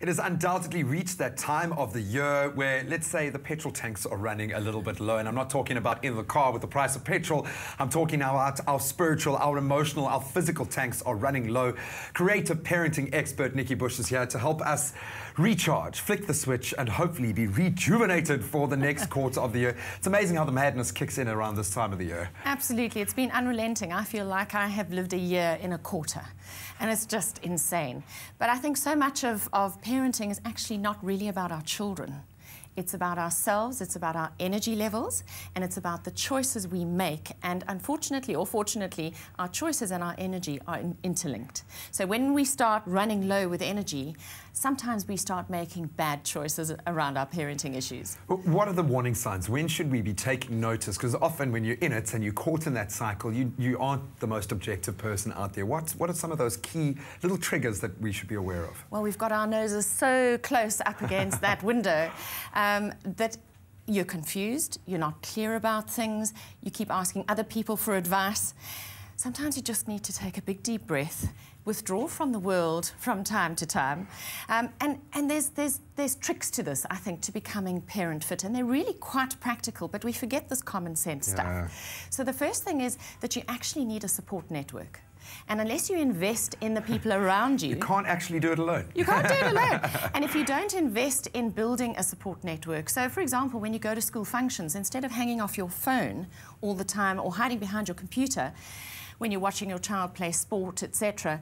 It has undoubtedly reached that time of the year where, let's say, the petrol tanks are running a little bit low. And I'm not talking about in the car with the price of petrol. I'm talking about our spiritual, our emotional, our physical tanks are running low. Creative parenting expert Nikki Bush is here to help us recharge, flick the switch, and hopefully be rejuvenated for the next quarter of the year. It's amazing how the madness kicks in around this time of the year. Absolutely. It's been unrelenting. I feel like I have lived a year in a quarter. And it's just insane. But I think so much of parenting is actually not really about our children. It's about ourselves, it's about our energy levels, and it's about the choices we make. And unfortunately, or fortunately, our choices and our energy are interlinked. So when we start running low with energy, sometimes we start making bad choices around our parenting issues. What are the warning signs? When should we be taking notice? Because often when you're in it and you're caught in that cycle, you aren't the most objective person out there. What are some of those key little triggers that we should be aware of? Well, we've got our noses so close up against that window that you're confused, you're not clear about things, you keep asking other people for advice. Sometimes you just need to take a big deep breath, withdraw from the world from time to time. And there's tricks to this, I think, to becoming parent fit, and they're really quite practical, but we forget this common sense stuff. So the first thing is that you actually need a support network. And unless you invest in the people around you... You can't actually do it alone. You can't do it alone. And if you don't invest in building a support network... So, for example, when you go to school functions, instead of hanging off your phone all the time or hiding behind your computer when you're watching your child play sport, etc.,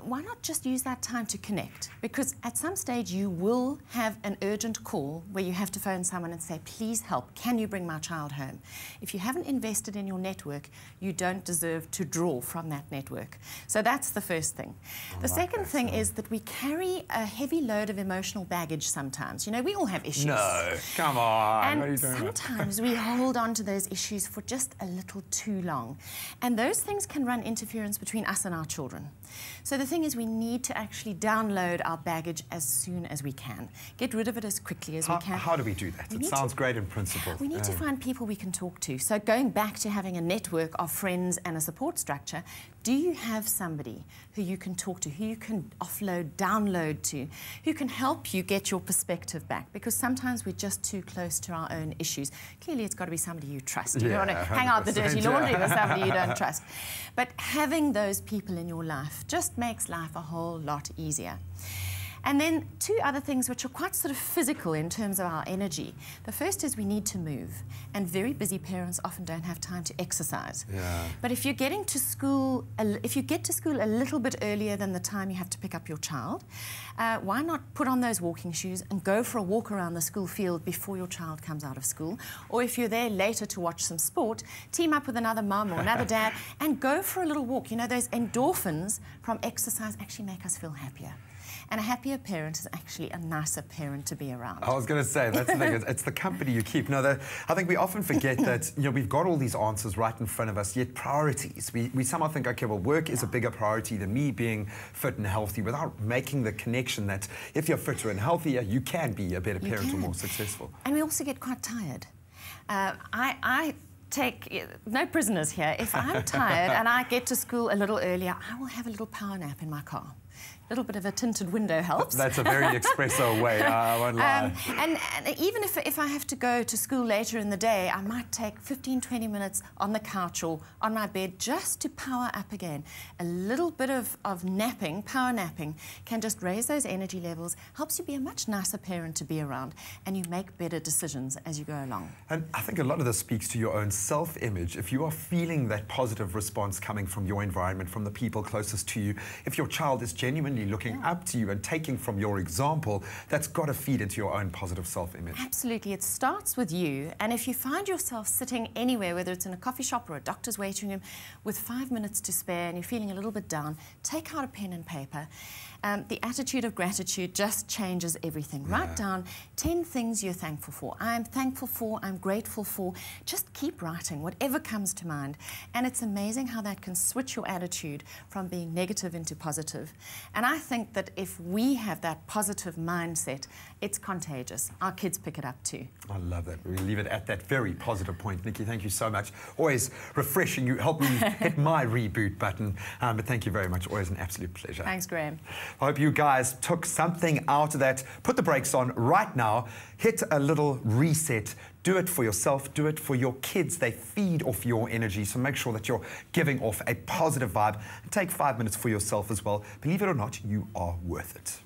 why not just use that time to connect? Because at some stage you will have an urgent call where you have to phone someone and say, please help, can you bring my child home? If you haven't invested in your network, you don't deserve to draw from that network. So that's the first thing. The second thing is that we carry a heavy load of emotional baggage sometimes. You know, we all have issues. No, come on. And what are you doing? Sometimes we hold on to those issues for just a little too long. And those things can run interference between us and our children. So the thing is, we need to actually download our baggage as soon as we can. Get rid of it as quickly as we can. How do we do that? It sounds great in principle. We need to find people we can talk to. So going back to having a network of friends and a support structure, do you have somebody who you can talk to, who you can offload, download to, who can help you get your perspective back? Because sometimes we're just too close to our own issues. Clearly, it's got to be somebody you trust. You don't want to hang out the dirty laundry with somebody you don't trust. But having those people in your life just makes life a whole lot easier. And then two other things which are quite sort of physical in terms of our energy. The first is we need to move, and very busy parents often don't have time to exercise. But if you're getting to school, if you get to school a little bit earlier than the time you have to pick up your child, why not put on those walking shoes and go for a walk around the school field before your child comes out of school? Or if you're there later to watch some sport, team up with another mum or another dad and go for a little walk. You know, those endorphins from exercise actually make us feel happier. And a happier parent is actually a nicer parent to be around. I was going to say, that's the thing, it's the company you keep. No, I think we often forget that, you know, we've got all these answers right in front of us, yet priorities. We somehow think, okay, well, work is a bigger priority than me being fit and healthy, without making the connection that if you're fitter and healthier, you can be a better parent or more successful. And we also get quite tired. I take no prisoners here. If I'm tired and I get to school a little earlier, I will have a little power nap in my car. A little bit of a tinted window helps. That's a very espresso way, I won't lie. And even if I have to go to school later in the day, I might take 15, 20 minutes on the couch or on my bed just to power up again. A little bit of napping, power napping, can just raise those energy levels, helps you be a much nicer parent to be around, and you make better decisions as you go along. And I think a lot of this speaks to your own self-image. If you are feeling that positive response coming from your environment, from the people closest to you, if your child is genuinely looking up to you and taking from your example, that's got to feed into your own positive self-image. Absolutely. It starts with you. And if you find yourself sitting anywhere, whether it's in a coffee shop or a doctor's waiting room, with 5 minutes to spare and you're feeling a little bit down, take out a pen and paper. The attitude of gratitude just changes everything. Write down 10 things you're thankful for. I'm thankful for, I'm grateful for. Just keep writing, whatever comes to mind. And it's amazing how that can switch your attitude from being negative into positive. And I think that if we have that positive mindset, it's contagious. Our kids pick it up too. I love that. We'll leave it at that very positive point. Nikki, thank you so much. Always refreshing. You help me hit my reboot button. But thank you very much. Always an absolute pleasure. Thanks, Graham. I hope you guys took something out of that. Put the brakes on right now. Hit a little reset. Do it for yourself. Do it for your kids. They feed off your energy. So make sure that you're giving off a positive vibe. And take 5 minutes for yourself as well. Believe it or not, you are worth it.